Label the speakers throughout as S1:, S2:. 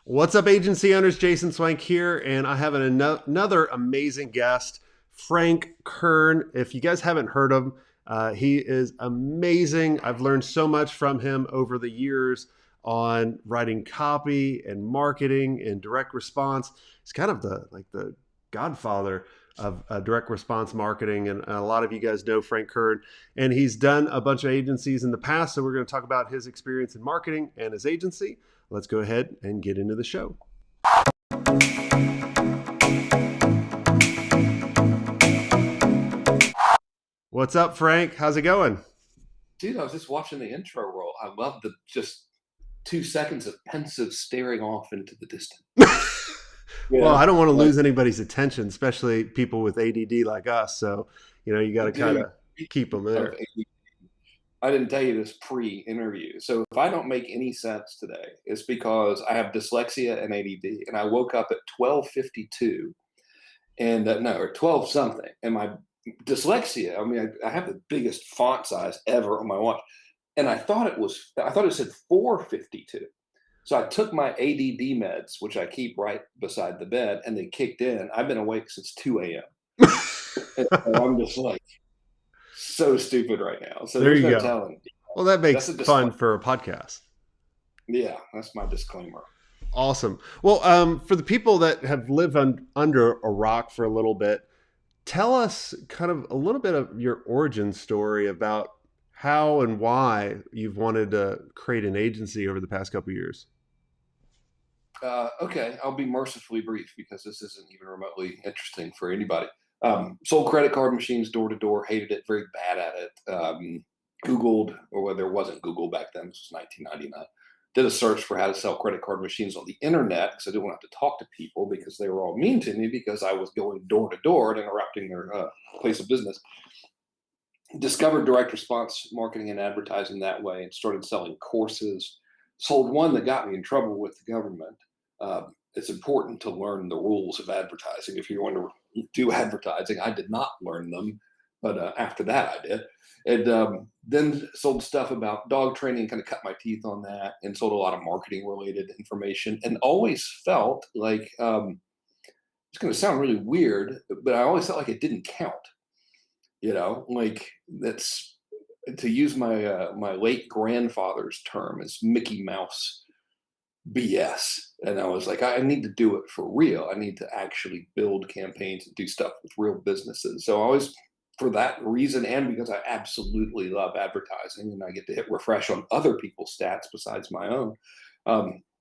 S1: What's up, agency owners? Jason Swenk here, and I have another amazing guest, Frank Kern. If you guys haven't heard him, he is amazing. I've learned so much from him over the years on writing copy and marketing and direct response. He's kind of the godfather of direct response marketing, and a lot of you guys know Frank Kern. And he's done a bunch of agencies in the past, so we're going to talk about his experience in marketing and his agency. Let's go ahead and get into the show. What's up, Frank? How's it going?
S2: Dude, I was just watching the intro roll. I love the just 2 seconds of pensive staring off into the distance.
S1: Well, I don't want to
S2: Like,
S1: lose anybody's attention, especially people with ADD like us. So, you got to kind
S2: dude,
S1: of keep them
S2: of
S1: there.
S2: I didn't tell you this pre-interview. So if I don't make any sense today, it's because I have dyslexia and ADD, and I woke up at 12:52 and no, or 12 something, and my dyslexia. I mean, I have the biggest font size ever on my watch, and I thought it said 4:52. So I took my ADD meds, which I keep right beside the bed, and they kicked in. I've been awake since 2 a.m. And so I'm just like so stupid right now. So
S1: There
S2: there's
S1: you
S2: no
S1: go.
S2: telling.
S1: Well, that
S2: That's
S1: makes
S2: a
S1: fun
S2: disclaimer.
S1: for a podcast.
S2: Yeah, that's my disclaimer.
S1: Awesome. Well, for the people that have lived under a rock for a little bit, tell us kind of a little bit of your origin story about how and why you've wanted to create an agency over the past couple of years.
S2: Okay, I'll be mercifully brief because this isn't even remotely interesting for anybody. Sold credit card machines door to door, hated it, very bad at it. Googled, or well, there wasn't Google back then, this was 1999. Did a search for how to sell credit card machines on the internet because I didn't want to have to talk to people because they were all mean to me because I was going door to door and interrupting their place of business. Discovered direct response marketing and advertising that way and started selling courses. Sold one that got me in trouble with the government. It's important to learn the rules of advertising if you want to do advertising. I did not learn them, but after that I did. And then sold stuff about dog training, kind of cut my teeth on that, and sold a lot of marketing related information. And always felt like it's going to sound really weird, but I always felt like it didn't count. Like that's to use my late grandfather's term is Mickey Mouse BS. And I was like, I need to do it for real. I need to actually build campaigns and do stuff with real businesses. So I always, for that reason, and because I absolutely love advertising and I get to hit refresh on other people's stats besides my own,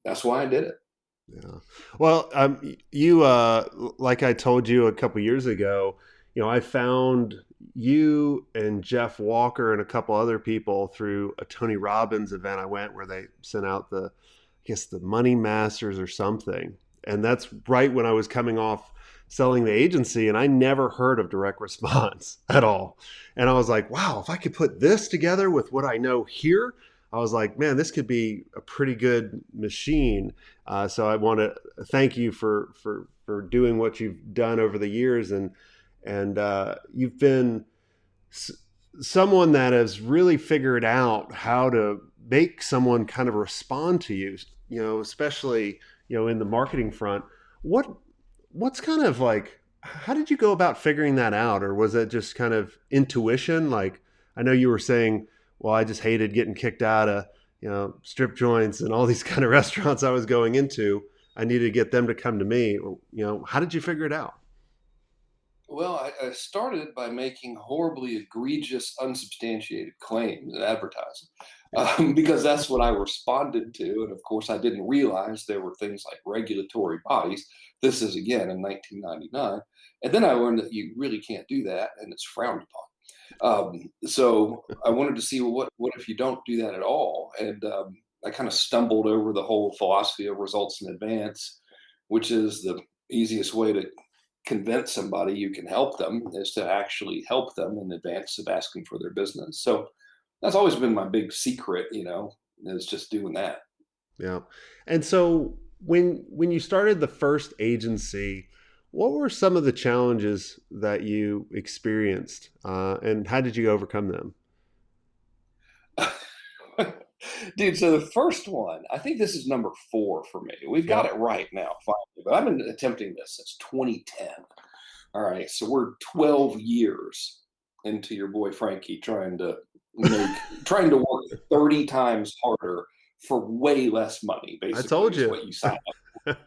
S2: that's why I did it.
S1: Yeah. Well, you, like I told you a couple years ago, I found you and Jeff Walker and a couple other people through a Tony Robbins event I went where they sent out I guess the Money Masters or something. And that's right when I was coming off selling the agency, and I never heard of direct response at all. And I was like, wow, if I could put this together with what I know here, I was like, man, this could be a pretty good machine. So I want to thank you for doing what you've done over the years, and you've been s- someone that has really figured out how to make someone kind of respond to you. Especially in the marketing front. What what's kind of like? How did you go about figuring that out, or was it just kind of intuition? Like I know you were saying, well, I just hated getting kicked out of strip joints and all these kind of restaurants I was going into. I needed to get them to come to me. How did you figure it out?
S2: Well, I started by making horribly egregious, unsubstantiated claims in advertising because that's what I responded to. And of course, I didn't realize there were things like regulatory bodies. This is again in 1999. And then I learned that you really can't do that and it's frowned upon. So I wanted to see, well, what if you don't do that at all? And I kind of stumbled over the whole philosophy of results in advance, which is the easiest way to convince somebody you can help them is to actually help them in advance of asking for their business. So that's always been my big secret, is just doing that.
S1: Yeah. And so when you started the first agency, what were some of the challenges that you experienced, and how did you overcome them?
S2: Dude, so the first one, I think this is number 4 for me. We've got
S1: Yep.
S2: it right now, finally, but I've been attempting this since 2010. All right, so we're 12 years into your boy Frankie trying to work 30 times harder for way less money,
S1: I
S2: basically,
S1: told
S2: is
S1: you.
S2: what you sign up.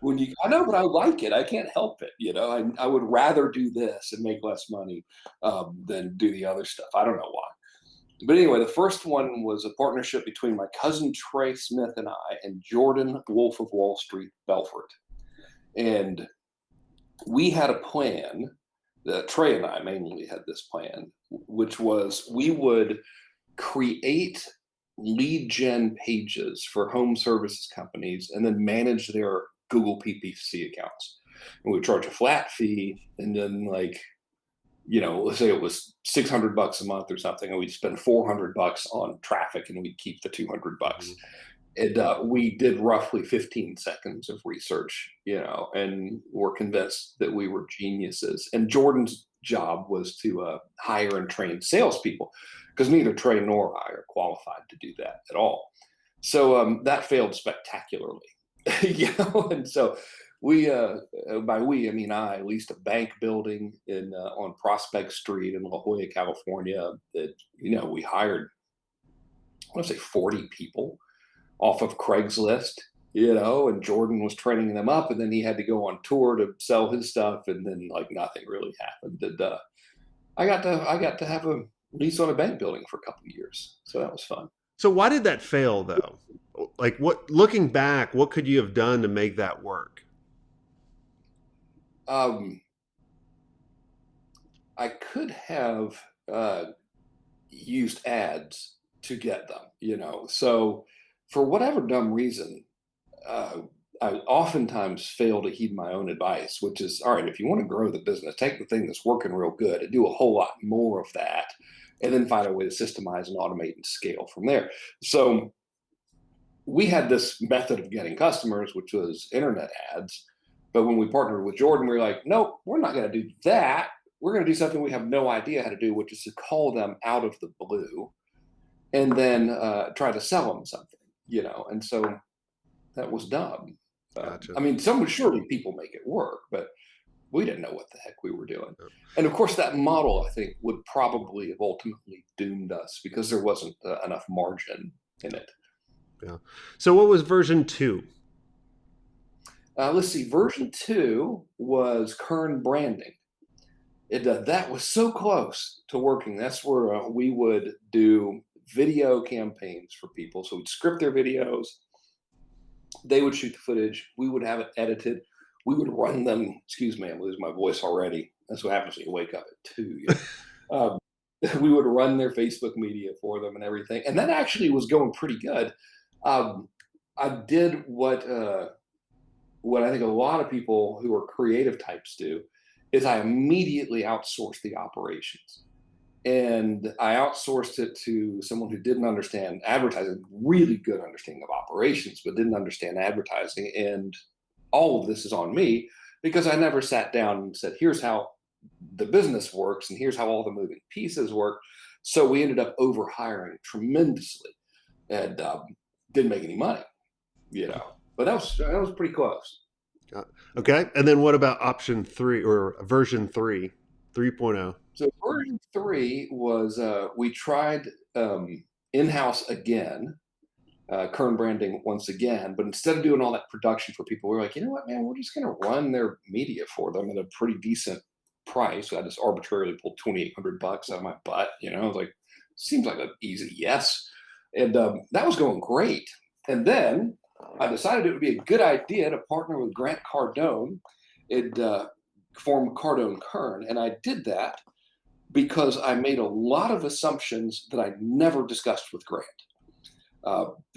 S2: When you I know, but I like it. I can't help it, you know? I would rather do this and make less money, than do the other stuff. I don't know why. But anyway, the first one was a partnership between my cousin Trey Smith and I and Jordan Wolf of Wall Street Belfort. And we had a plan that Trey and I mainly had this plan, which was we would create lead gen pages for home services companies and then manage their Google PPC accounts. And we charge a flat fee, and then like, let's say it was $600 a month or something, and we'd spend $400 on traffic, and we'd keep the $200.
S1: Mhm.
S2: And we did roughly 15 seconds of research, and we're convinced that we were geniuses. And Jordan's job was to hire and train salespeople, because neither Trey nor I are qualified to do that at all. So that failed spectacularly, and so by we, I mean I leased a bank building in on Prospect Street in La Jolla, California. That we hired, I want to say 40 people off of Craigslist, and Jordan was training them up, and then he had to go on tour to sell his stuff, and then like nothing really happened. And I got to have a lease on a bank building for a couple of years, so that was fun.
S1: So why did that fail though? Like what looking back, what could you have done to make that work?
S2: Um, I could have used ads to get them, So for whatever dumb reason, uh, I oftentimes fail to heed my own advice, which is all right, if you want to grow the business, take the thing that's working real good and do a whole lot more of that, and then find a way to systemize and automate and scale from there. So we had this method of getting customers, which was internet ads. But when we partnered with Jordan, we were like, nope, we're not going to do that. We're going to do something we have no idea how to do, which is to call them out of the blue and then try to sell them something. And so that was dumb.
S1: Gotcha.
S2: I mean, surely people make it work, but we didn't know what the heck we were doing. And of course, that model, I think, would probably have ultimately doomed us because there wasn't enough margin in it.
S1: Yeah. So what was version 2?
S2: Let's see, version 2 was Kern branding. That was so close to working. That's where we would do video campaigns for people. So we'd script their videos, they would shoot the footage, we would have it edited, we would run them. Excuse me, I'm losing my voice already. That's what happens when you wake up at 2. Um, we would run their Facebook media for them and everything. And that actually was going pretty good. Um, I did what I think a lot of people who are creative types do is I immediately outsourced the operations. And I outsourced it to someone who didn't understand advertising, really good understanding of operations, but didn't understand advertising. And all of this is on me because I never sat down and said, here's how the business works and here's how all the moving pieces work. So we ended up over hiring tremendously and didn't make any money. But that was pretty close.
S1: Okay. And then what about option 3 or version 3, 3.0?
S2: So version 3 was we tried in-house again, Kern branding once again, but instead of doing all that production for people, we were like, you know what, man, we're just going to run their media for them at a pretty decent price. So I just arbitrarily pulled $2,800 out of my butt. I was like, seems like an easy yes, and that was going great. And then I decided it would be a good idea to partner with Grant Cardone and form Cardone Kern, and I did that because I made a lot of assumptions that I never discussed with Grant.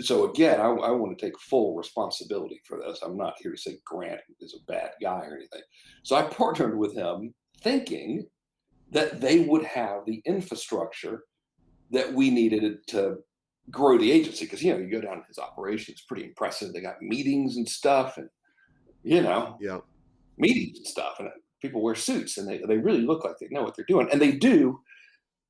S2: So again, I want to take full responsibility for this. I'm not here to say Grant is a bad guy or anything. So I partnered with him thinking that they would have the infrastructure that we needed to grow the agency. Because, you go down to his operation, it's pretty impressive. They got meetings and stuff and, you know,
S1: Yeah.
S2: meetings and stuff. And people wear suits and they really look like they know what they're doing. And they do,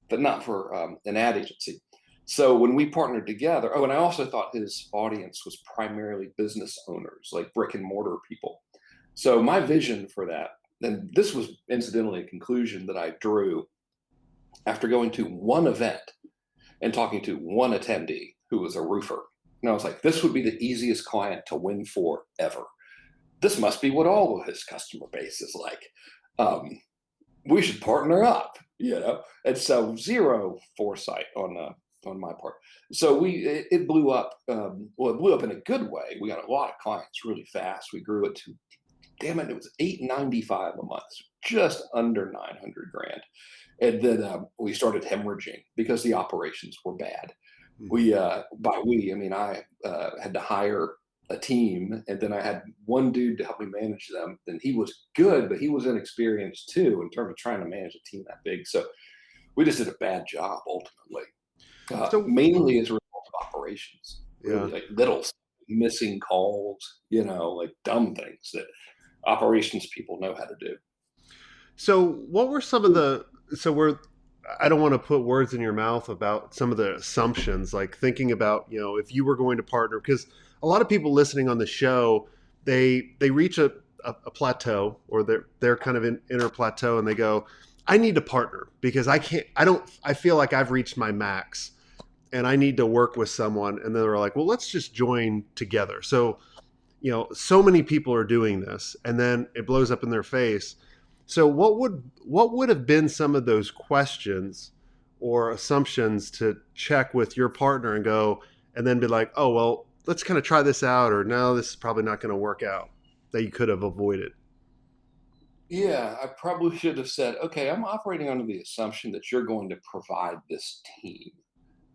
S2: but not for an ad agency. So when we partnered together, oh, and I also thought his audience was primarily business owners, like brick and mortar people. So my vision for that, and this was incidentally a conclusion that I drew after going to one event and talking to one attendee who was a roofer. And I was like, this would be the easiest client to win for ever. This must be what all of his customer base is like. Um, we should partner up, you know. And so zero foresight on my part. So it blew up. Well, it blew up in a good way. We got a lot of clients really fast. We grew it to, damn it, it was 895 a month, just under 900 grand. And then we started hemorrhaging because the operations were bad.
S1: Mhm.
S2: I mean, I had to hire a team, and then I had one dude to help me manage them. And he was good, but he was inexperienced too in terms of trying to manage a team that big. So we just did a bad job ultimately,
S1: So
S2: mainly as a result of operations,
S1: yeah.
S2: really like little missing calls, you know, like dumb things that operations people know how to do.
S1: So what were some of the so we're I don't want to put words in your mouth about some of the assumptions, like thinking about, if you were going to partner, because a lot of people listening on the show, they reach a plateau, or they're kind of in a plateau, and they go, I need to partner because I feel like I've reached my max and I need to work with someone. And then they're like, well, let's just join together. So so many people are doing this, and then it blows up in their face. So what would have been some of those questions or assumptions to check with your partner and go, and then be like, oh well, let's kind of try this out, or no, this is probably not going to work out, that you could have avoided?
S2: Yeah, I probably should have said, okay, I'm operating under the assumption that you're going to provide this team.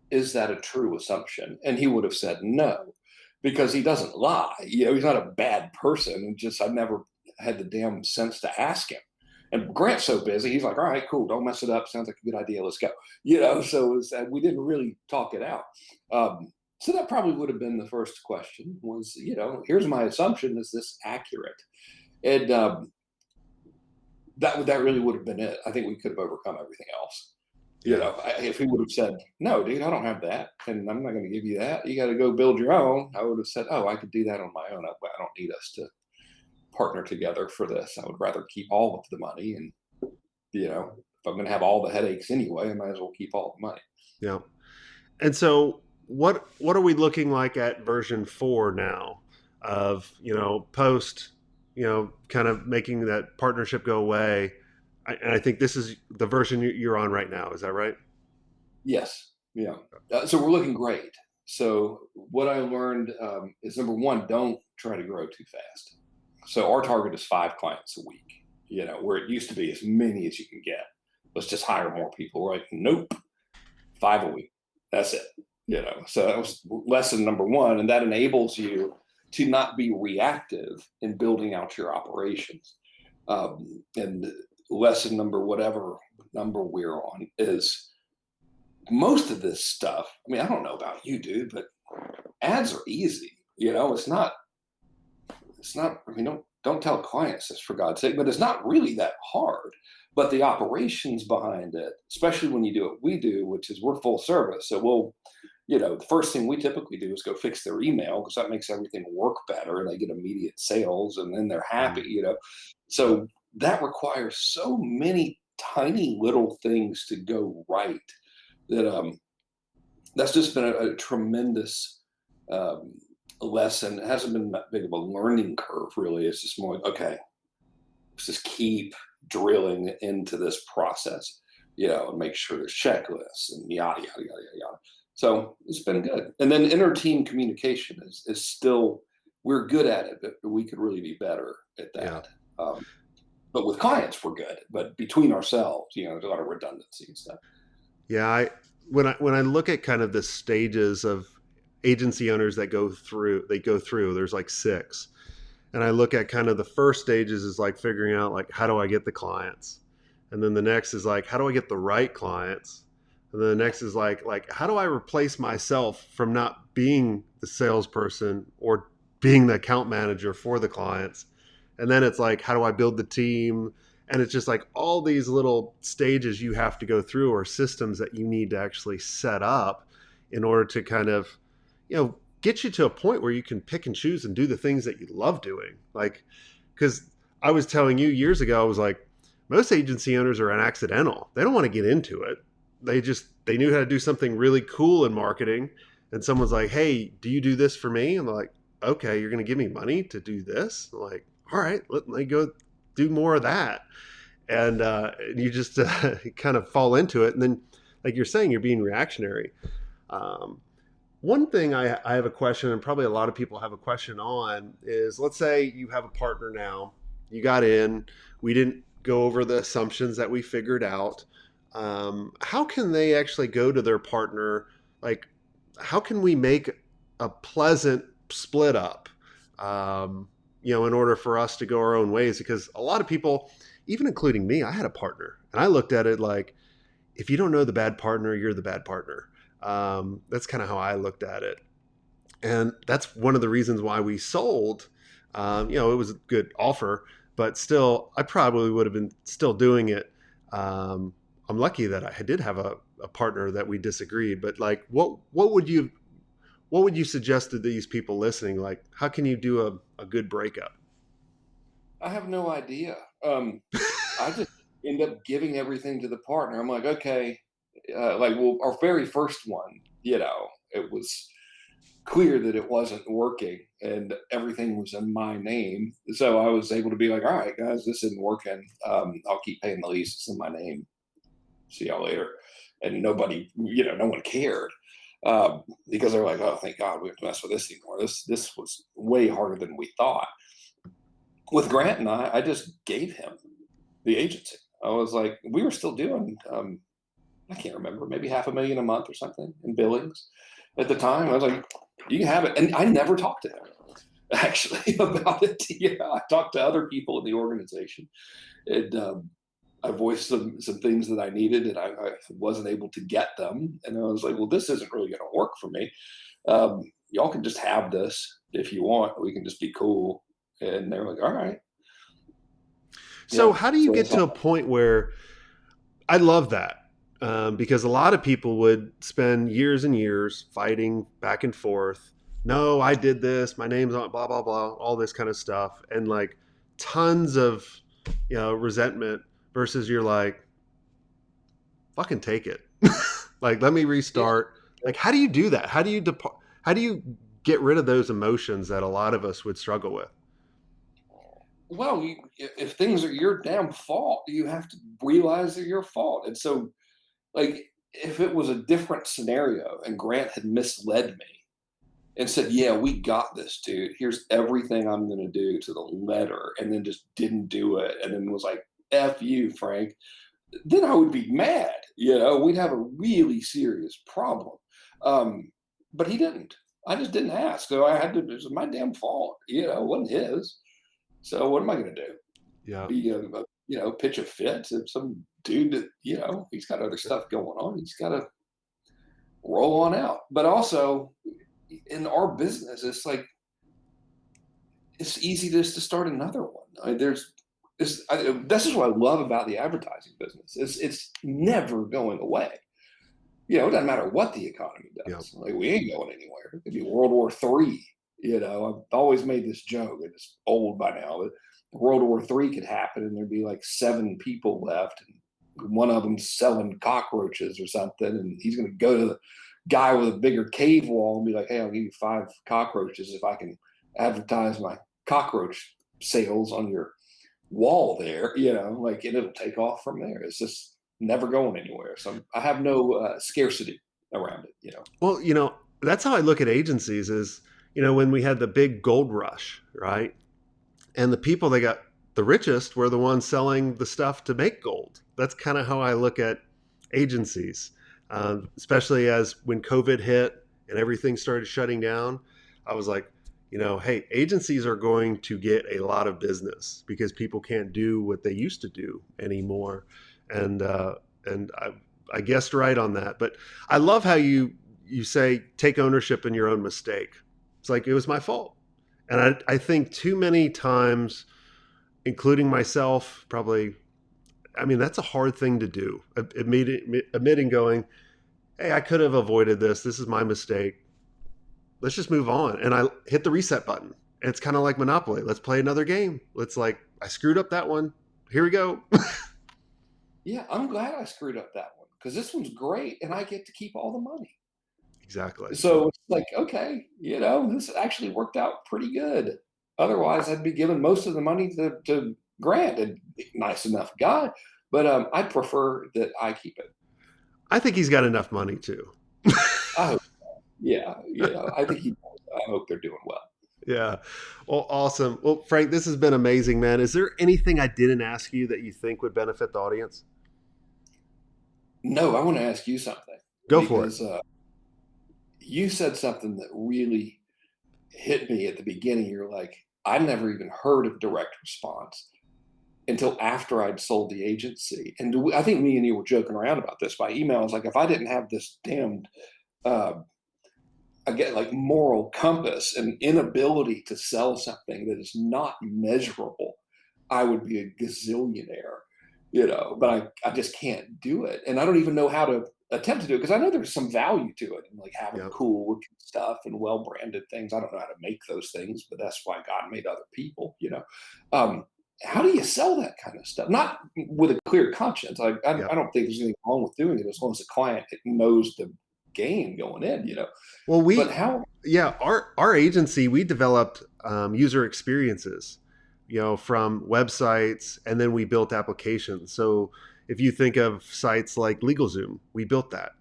S2: Is that a true assumption? And he would have said no, because he doesn't lie. You know, he's not a bad person. Just I never had the damn sense to ask him. And Grant's so busy, he's like, all right, cool, don't mess it up. Sounds like a good idea. Let's go. You know, so we didn't really talk it out. So that probably would have been the first question was, here's my assumption. Is this accurate? And that really would have been it. I think we could have overcome everything else.
S1: Yeah.
S2: If he would have said, "No, dude, I don't have that, and I'm not going to give you that. You got to go build your own," I would have said, "Oh, I could do that on my own. I don't need us to partner together for this. I would rather keep all of the money, and if I'm going to have all the headaches anyway, I might as well keep all the money."
S1: Yeah. And so what are we looking like at version 4 now, of, post, kind of making that partnership go away? And I think this is the version you're on right now. Is that right?
S2: Yes, yeah. So we're looking great. So what I learned is number one, don't try to grow too fast. So our target is 5 clients a week. Where it used to be as many as you can get. Let's just hire more people, right? Nope, 5 a week. That's it. So that was lesson number one, and that enables you to not be reactive in building out your operations. And lesson number, whatever number we're on, is most of this stuff. I mean, I don't know about you, dude, but ads are easy. It's not. I mean, don't tell clients this for God's sake, but it's not really that hard. But the operations behind it, especially when you do what we do, which is we're full service. So the first thing we typically do is go fix their email because that makes everything work better and they get immediate sales and then they're happy,
S1: Mm.
S2: So that requires so many tiny little things to go right that that's just been a tremendous um, lesson. It hasn't been that big of a learning curve, really. It's just more like, okay, let's just keep drilling into this process, and make sure there's checklists and yada, yada, yada, yada, yada. So it's been good. And then inter team communication is still, we're good at it, but we could really be better at
S1: Yeah.
S2: that. But with clients, we're good. But between ourselves, there's a lot of redundancy and stuff.
S1: Yeah, when I look at kind of the stages of agency owners that go through, there's like six. And I look at kind of the first stages is like figuring out, like, how do I get the clients? And then the next is like, how do I get the right clients? And then the next is like how do I replace myself from not being the salesperson or being the account manager for the clients? And then it's like, how do I build the team? And it's just like all these little stages you have to go through, or systems that you need to actually set up in order to kind of, get you to a point where you can pick and choose and do the things that you love doing. Like, because I was telling you years ago, I was like, most agency owners are an accidental. They don't want to get into it. They knew how to do something really cool in marketing. And someone's like, hey, do you do this for me? And they're like, okay, you're going to give me money to do this? I'm like, all right, let me go do more of that. And you just kind of fall into it. And then, like you're saying, you're being reactionary. Um, One thing I have a question, and probably a lot of people have a question on, is let's say you have a partner now, you got in, we didn't go over the assumptions that we figured out. How can they actually go to their partner? Like, how can we make a pleasant split up, in order for us to go our own ways? Because a lot of people, even including me, I had a partner, and I looked at it like, if you don't know the bad partner, you're the bad partner. That's kind of how I looked at it. And that's one of the reasons why we sold. It was a good offer, but still, I probably would have been still doing it. I'm lucky that I did have a partner that we disagreed. But like, what would you suggest to these people listening? Like, how can you do a good breakup?
S2: I have no idea. I just end up giving everything to the partner. I'm like, okay, well, our very first one, it was clear that it wasn't working and everything was in my name. So I was able to be like, all right, guys, this isn't working. I'll keep paying the lease. It's in my name. See y'all later. And nobody, no one cared because they're like, oh, thank God we have to mess with this anymore. This was way harder than we thought. With Grant and I just gave him the agency. I was like, we were still doing, I can't remember, maybe 500,000 a month or something in billings at the time. I was like, you can have it. And I never talked to him actually about it. I talked to other people in the organization, and I voiced some things that I needed, and I wasn't able to get them. And I was like, well, this isn't really going to work for me. Y'all can just have this if you want. We can just be cool. And they were like, all right.
S1: So,
S2: Yeah.
S1: how do you
S2: So
S1: get
S2: that's
S1: to
S2: how.
S1: a point where I love that? Because a lot of people would spend years and years fighting back and forth. No, I did this. My name's on blah blah blah. All this kind of stuff, and like tons of resentment. Versus you're like, fucking take it. Like, let me
S2: Yeah.
S1: restart. Like, how do you do that? How do you depart? How do you get rid of those emotions that a lot of us would struggle with?
S2: Well, if things are your damn fault, you have to realize they're your fault. And so, like, if it was a different scenario and Grant had misled me and said, yeah, we got this, dude. Here's everything I'm going to do to the letter, and then just didn't do it, and then was like, F you, Frank, then I would be mad. We'd have a really serious problem. Um, but he didn't. I just didn't ask. So I had to, it was my damn fault. It wasn't his. So what am I going to do?
S1: Yeah.
S2: Be pitch a fit to some dude that he's got other stuff going on. He's got to roll on out. But also in our business, it's like it's easy just to start another one. This is what I love about the advertising business. It's never going away. It doesn't matter what the economy
S1: Yeah.
S2: does. Like, we ain't going anywhere. It could be World War III. I've always made this joke, and it's old by now, but World War III could happen, and there'd be like 7 people left, and one of them selling cockroaches or something, and he's going to go to the guy with a bigger cave wall and be like, "Hey, I'll give you 5 cockroaches if I can advertise my cockroach sales on your wall there." And it'll take off from there. It's just never going anywhere. So I have no scarcity around it.
S1: Well, that's how I look at agencies is, when we had the big gold rush, right? And the people that got the richest were the ones selling the stuff to make gold. That's kind of how I look at agencies, especially as when COVID hit and everything started shutting down. I was like, hey, agencies are going to get a lot of business because people can't do what they used to do anymore. And I guessed right on that. But I love how you say take ownership in your own mistake. It's like it was my fault. And I think too many times, including myself, probably, I mean, that's a hard thing to do. Admitting going, hey, I could have avoided this. This is my mistake. Let's just move on. And I hit the reset button. And it's kind of like Monopoly. Let's play another game. Let's like, I screwed up that one. Here we go.
S2: Yeah, I'm glad I screwed up that one because this one's great and I get to keep all the money.
S1: Exactly.
S2: So it's like, okay, this actually worked out pretty good. Otherwise, I'd be giving most of the money to Grant, a nice enough guy, but I'd prefer that I keep it.
S1: I think he's got enough money too.
S2: I hope, yeah, I think he does. I hope they're doing well.
S1: Yeah. Well, awesome. Well, Frank, this has been amazing, man. Is there anything I didn't ask you that you think would benefit the audience?
S2: No, I want to ask you something
S1: Go for it.
S2: because you said something that really hit me at the beginning. You're like, I never even heard of direct response until after I'd sold the agency. And I think me and you were joking around about this by email. It's like, if I didn't have this damned, uh, again, like moral compass and inability to sell something that is not measurable, I would be a gazillionaire, but I just can't do it. And I don't even know how to attempt to do it because I know there's some value to it and like having
S1: Yeah.
S2: cool looking stuff and well branded things. I don't know how to make those things, but that's why God made other people. Um, how do you sell that kind of stuff? Not with a clear conscience.
S1: Yeah.
S2: I don't think there's anything wrong with doing it as long as the client knows the game going in.
S1: Well,
S2: But how?
S1: yeah, our agency, we developed user experiences, from websites, and then we built applications. So if you think of sites like LegalZoom, we built that.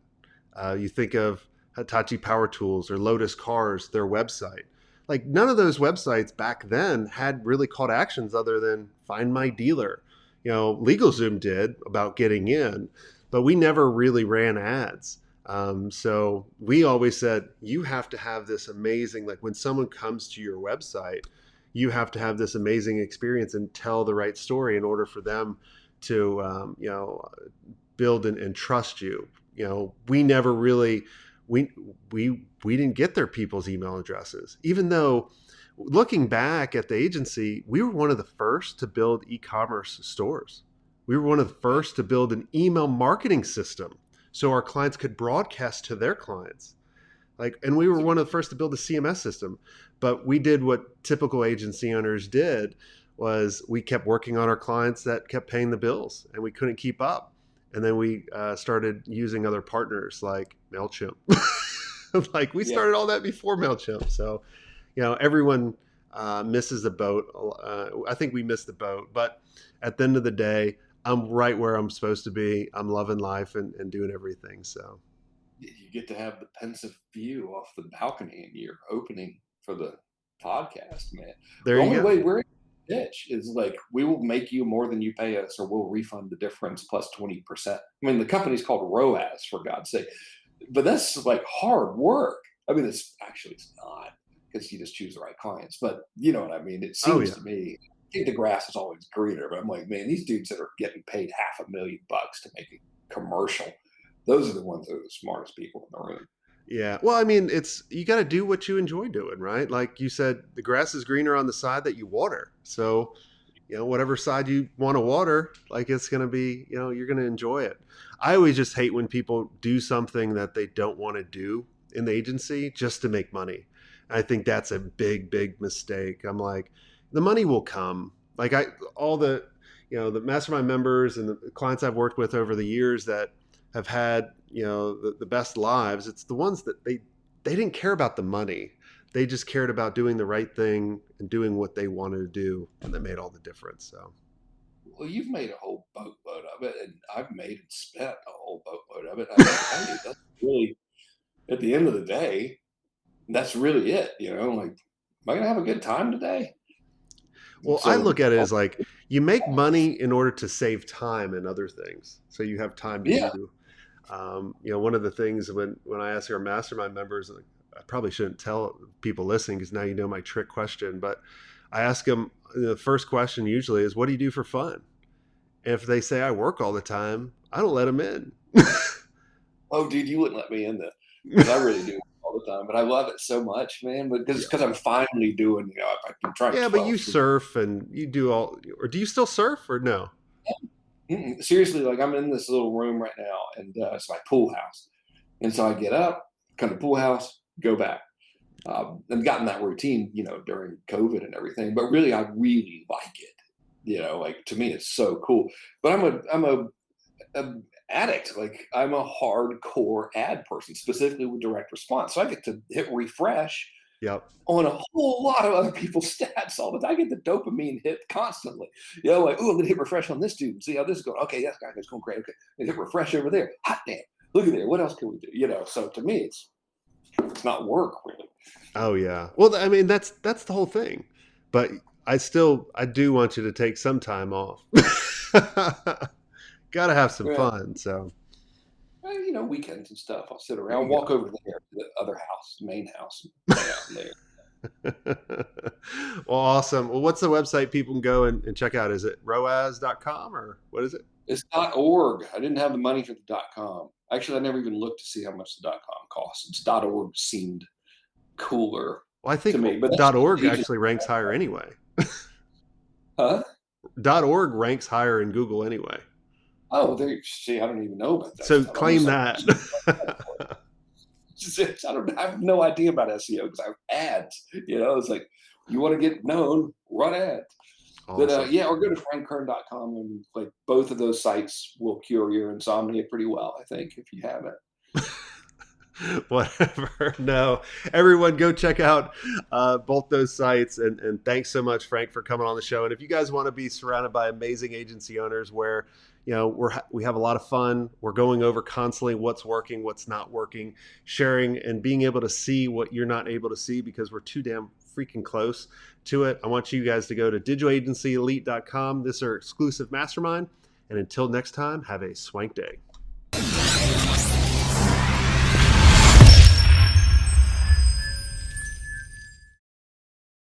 S1: You think of Hitachi Power Tools or Lotus Cars, their website. Like none of those websites back then had really call to actions other than find my dealer. LegalZoom did about getting in, but we never really ran ads. So we always said, you have to have this amazing, like when someone comes to your website, you have to have this amazing experience and tell the right story in order for them to, build and trust you. We never really, we, we didn't get their people's email addresses, even though looking back at the agency, we were one of the first to build e-commerce stores. We were one of the first to build an email marketing system so our clients could broadcast to their clients. And we were one of the first to build a CMS system. But we did what typical agency owners did was we kept working on our clients that kept paying the bills and we couldn't keep up. And then we started using other partners like MailChimp. Like we
S2: Yeah.
S1: started all that before MailChimp. So, everyone misses the boat. I think we missed the boat. But at the end of the day, I'm right where I'm supposed to be. I'm loving life and doing everything. So
S2: You get to have the pensive view off the balcony and you're opening for the podcast, man.
S1: there
S2: The
S1: you
S2: only
S1: go.
S2: way we're in pitch is like we will make you more than you pay us or we'll refund the difference plus 20%. I mean, the company's called ROAS for God's sake. But that's like hard work. I mean, it's not because you just choose the right clients. But you know what I mean? It
S1: Oh
S2: seems
S1: yeah.
S2: to me, I think the grass is always greener. But I'm like, man, these dudes that are getting paid $500,000 to make a commercial, those are the ones that are the smartest people in the room.
S1: Yeah. Well, I mean, it's you got to do what you enjoy doing, right? Like you said, the grass is greener on the side that you water. So, whatever side you want to water, like it's going to be, you're going to enjoy it. I always just hate when people do something that they don't want to do in the agency just to make money. I think that's a big, big mistake. I'm like, the money will come. Like all the mastermind members and the clients I've worked with over the years that have had, the best lives, it's the ones that they didn't care about the money. They just cared about doing the right thing and doing what they wanted to do, and that made all the difference. So
S2: Well, you've made a whole boatload of it, and I've made and spent a whole boatload of it. I got to tell you, that's really, at the end of the day, that's really it. Like, am I going to have a good time today?
S1: well, I
S2: So,
S1: look at it as like you make money in order to save time and other things, so you have time to
S2: yeah,
S1: do. One of the things when I ask our mastermind members, like, I probably shouldn't tell people listening because now you know my trick question, but I ask them the first question usually is, "What do you do for fun?" And if they say I work all the time, I don't let them in.
S2: oh, dude, you wouldn't let me in because I really do all the time. But I love it so much, man. But
S1: Yeah,
S2: because I'm finally doing, I've been trying
S1: yeah, but
S2: 12.
S1: you surf and you do all, or do you still surf or no?
S2: Seriously, like I'm in this little room right now, and it's my pool house. And so I get up, come to pool house, go back. And gotten that routine, during COVID and everything. But really, I really like it. Like to me, it's so cool. But a addict. Like I'm a hardcore ad person, specifically with direct response. So I get to hit refresh
S1: Yep.
S2: on a whole lot of other people's stats all the time. I get the dopamine hit constantly. Like, oh, I'm gonna hit refresh on this dude and see how this is going. Okay, that's going great. Okay, and hit refresh over there. Hot damn. Look at there. What else can we do? So to me, it's not work really.
S1: Oh yeah. Well, I mean that's the whole thing. But I do want you to take some time off. Got to have some
S2: Well,
S1: fun. So
S2: weekends and stuff. I'll sit
S1: there
S2: around,
S1: you
S2: walk
S1: go.
S2: over there to the other house, the main house, and hang out in there.
S1: Well, awesome. Well, what's the website people can go and check out? Is it roas.com or what is it?
S2: It's .org. I didn't have the money for the .com. Actually, I never even looked to see how much the .com costs. It's .org seemed cooler
S1: Well, I
S2: to
S1: think
S2: me, but that's
S1: .org
S2: ages.
S1: actually ranks higher anyway.
S2: Huh?
S1: .org ranks higher in Google anyway.
S2: Oh, there. See, I don't even know about that
S1: So
S2: stuff. I'm
S1: claim
S2: just.
S1: that.
S2: I don't. I have no idea about SEO because I have ads. It's like you want to get known, run ads. But
S1: Awesome.
S2: yeah, or go to frankkern.com, and like both of those sites will cure your insomnia pretty well, I think, if you have it.
S1: Whatever. No, everyone go check out both those sites. And thanks so much, Frank, for coming on the show. And if you guys want to be surrounded by amazing agency owners where, we have a lot of fun, we're going over constantly what's working, what's not working, sharing and being able to see what you're not able to see because we're too damn freaking close to it. I want you guys to go to digitalagencyelite.com. This is our exclusive mastermind. And until next time, have a swank day.